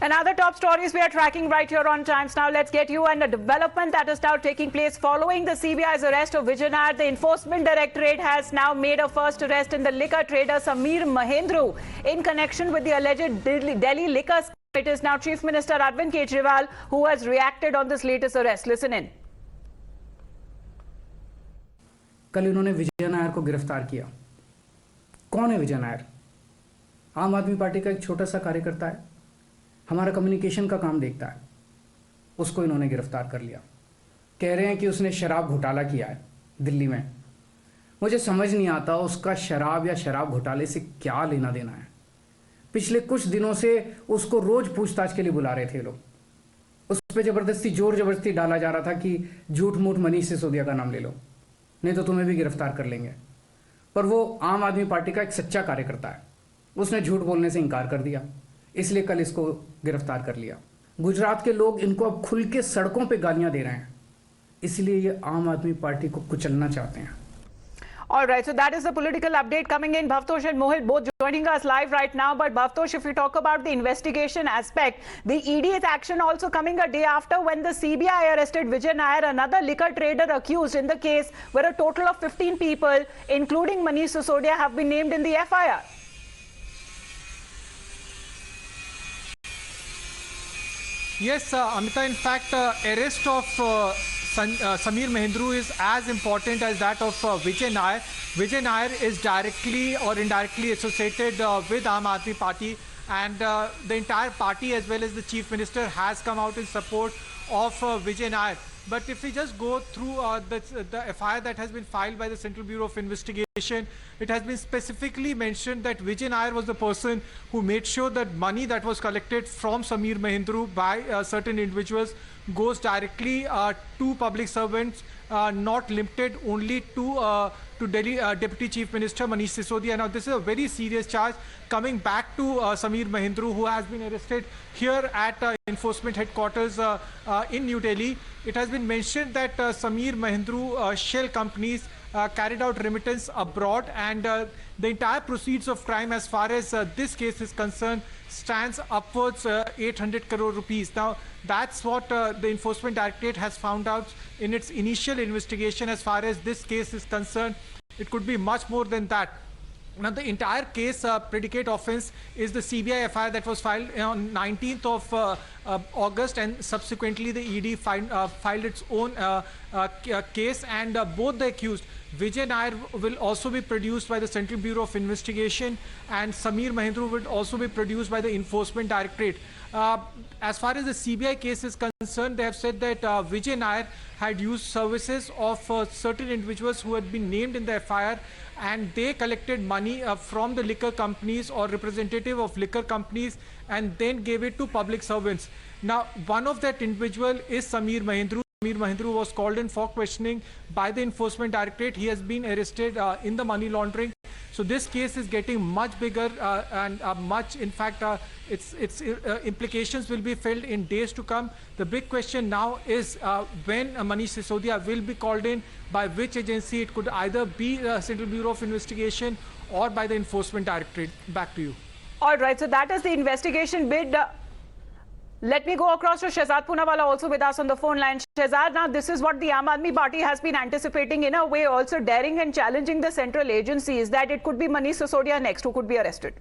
And other top stories we are tracking right here on Times Now. Let's get you and a development that is now taking place following the CBI's arrest of Vijay Nair. The Enforcement Directorate has now made a first arrest in the liquor trader Sameer Mahendru in connection with the alleged Delhi liquor scam. It is now Chief Minister Arvind Kejriwal who has reacted on this latest arrest. Listen in. कल इन्होंने विजय नायर को गिरफ्तार किया। कौन है विजय नायर? आम आदमी party का एक छोटा सा कार्यकर्ता है, हमारा कम्युनिकेशन का काम देखता है। उसको इन्होंने गिरफ्तार कर लिया। कह रहे हैं कि उसने शराब घोटाला किया है दिल्ली में। मुझे समझ नहीं आता उसका शराब या शराब घोटाले से क्या लेना देना है। पिछले कुछ दिनों से उसको रोज पूछताछ के लिए बुला रहे थे लोग। उस पर जबरदस्ती जोर जबरदस्ती डाला जा रहा था कि झूठ मूठ मनीष सिसोदिया का नाम ले लो, नहीं तो तुम्हें भी गिरफ्तार कर लेंगे। पर वो आम आदमी पार्टी का एक सच्चा कार्यकर्ता है, उसने झूठ बोलने से इनकार कर दिया, इसलिए कल इसको गिरफ्तार कर लिया। गुजरात के लोग इनको अब खुल के सड़कों पे गालियां दे रहे हैं, इसलिए ये आम आदमी पार्टी को कुचलना चाहते हैं। All right, so that is the political update coming in. Bhavtosh and Mohit both joining us live right now. But Bhavtosh, if we talk about the investigation aspect, the ED's action also coming a day after when the CBI arrested Vijay Nair, another liquor trader accused in the case, where a total of 15 people, including Manish Sisodia, have been named in the FIR. Yes, Amita, in fact, arrest of Sameer Mahendru is as important as that of Vijay Nair. Vijay Nair is directly or indirectly associated with Aam Aadmi Party, and the entire party as well as the Chief Minister has come out in support of Vijay Nair. But if we just go through the FIR that has been filed by the Central Bureau of Investigation, it has been specifically mentioned that Vijay Nair was the person who made sure that money that was collected from Sameer Mahendru by certain individuals goes directly to public servants, not limited only to Delhi Deputy Chief Minister Manish Sisodia. Now, this is a very serious charge coming back to Sameer Mahendru, who has been arrested here at Enforcement Headquarters in New Delhi. It has been mentioned that Sameer Mahendru shell companies carried out remittance abroad, and the entire proceeds of crime as far as this case is concerned stands upwards 800 crore rupees. Now, that's what the Enforcement Directorate has found out in its initial investigation as far as this case is concerned. It could be much more than that. Now, the entire case predicate offense is the CBI FIR that was filed on 19th of August, and subsequently the ED filed its own case, and both the accused, Vijay Nair, will also be produced by the Central Bureau of Investigation, and Sameer Mahendru will also be produced by the Enforcement Directorate. As far as the CBI case is concerned, they have said that Vijay Nair had used services of certain individuals who had been named in the FIR, and they collected money from the liquor companies or representative of liquor companies and then gave it to public servants. Now, one of that individual is Sameer Mahendru. Sameer Mahendru was called in for questioning by the Enforcement Directorate. He has been arrested in the money laundering. So this case is getting much bigger and much, in fact, its implications will be felt in days to come. The big question now is when Manish Sisodia will be called in, by which agency. It could either be the Central Bureau of Investigation or by the Enforcement Directorate. Back to you. All right, so that is the investigation bid. Let me go across to Shehzad Poonawala, also with us on the phone line. Shehzad, now this is what the Aam Aadmi Party has been anticipating, in a way also daring and challenging the central agencies, that it could be Manish Sisodia next who could be arrested.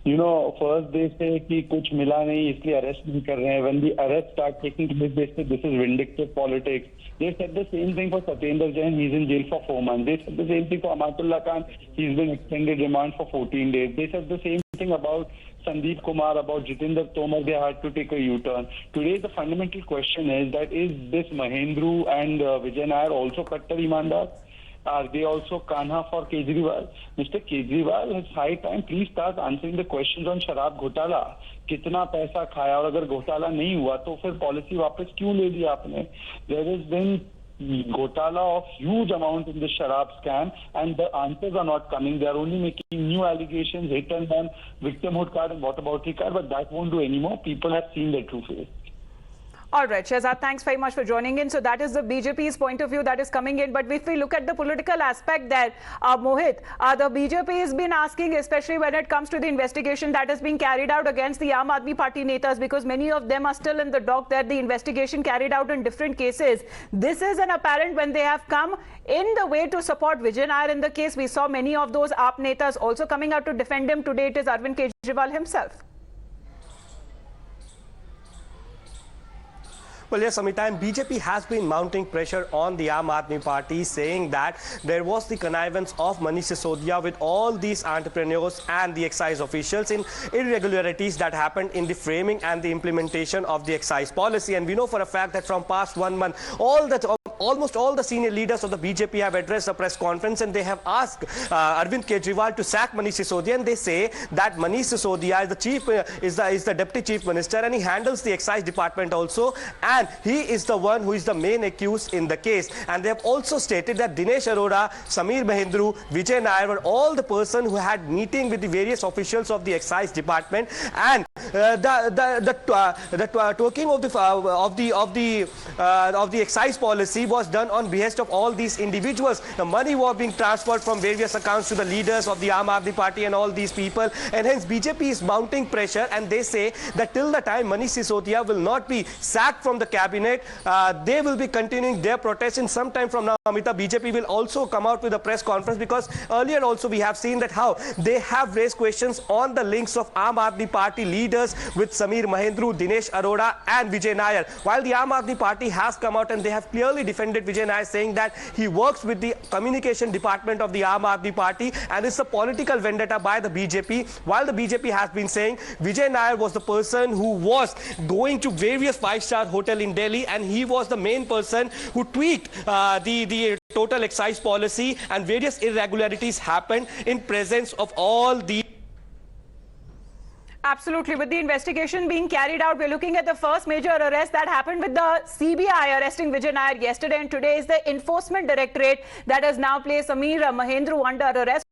You know, first they say कि कुछ मिला नहीं इसलिए arrest नहीं कर रहे हैं. When the arrest start taking place, they say this is vindictive politics. They said the same thing for Satyendra Jain. He's in jail for 4 months. They said the same thing for Amatullah Khan. He's been extended remand for 14 days. They said the same thing about Sandeep Kumar, about Jitendra Tomar. They had to take a U-turn. Today, the fundamental question is that is this Mahendru and Vijay Nair also Kattar Imandar? Are they also Kanha for Kejriwal? Mr. Kejriwal, it's high time. Please start answering the questions on Sharab Ghotala. कितना पैसा खाया, और अगर घोटाला नहीं हुआ तो फिर पॉलिसी वापस क्यों ले लिया आपने? There has been घोटाला of huge amount in the Sharab scam, and the answers are not coming. They are only making new allegations, hit and run, victimhood card and whataboutery card, but that won't do anymore. People have seen the true face. All right, Shehzad, thanks very much for joining in. So that is the BJP's point of view that is coming in. But if we look at the political aspect there, Mohit, the BJP has been asking, especially when it comes to the investigation that is being carried out against the Aam Aadmi Party netas, because many of them are still in the dock there, the investigation carried out in different cases. This is an apparent when they have come in the way to support Vijay Nair in the case. We saw many of those AAP netas also coming out to defend him. Today it is Arvind Kejriwal himself. Well, yes, Amita, and BJP has been mounting pressure on the Aam Aadmi Party, saying that there was the connivance of Manish Sisodia with all these entrepreneurs and the excise officials in irregularities that happened in the framing and the implementation of the excise policy. And we know for a fact that from past 1 month, almost all the senior leaders of the BJP have addressed a press conference, and they have asked Arvind Kejriwal to sack Manish Sisodia, and they say that Manish Sisodia is the deputy chief minister, and he handles the excise department also, and he is the one who is the main accused in the case. And they have also stated that Dinesh Arora, Sameer Mahindru, Vijay Nair were all the person who had meeting with the various officials of the excise department, and the talking of the excise policy was done on behest of all these individuals. The money was being transferred from various accounts to the leaders of the Aam Aadmi Party and all these people, and hence BJP is mounting pressure, and they say that till the time Manish Sisodia will not be sacked from the cabinet, they will be continuing their protest. In some time from now, Amita, BJP will also come out with a press conference, because earlier also we have seen that how they have raised questions on the links of Aam Aadmi Party leaders with Sameer Mahindru, Dinesh Arora and Vijay Nair. While the Aam Aadmi Party has come out and they have clearly defended Vijay Nair, saying that he works with the communication department of the Aam Aadmi Party and it's a political vendetta by the BJP. While the BJP has been saying Vijay Nair was the person who was going to various five-star hotels in Delhi, and he was the main person who tweaked the total excise policy, and various irregularities happened in presence of all the. Absolutely. With the investigation being carried out, we're looking at the first major arrest that happened with the CBI arresting Vijay Nair yesterday, and today is the Enforcement Directorate that has now placed Sameer Mahindru under arrest.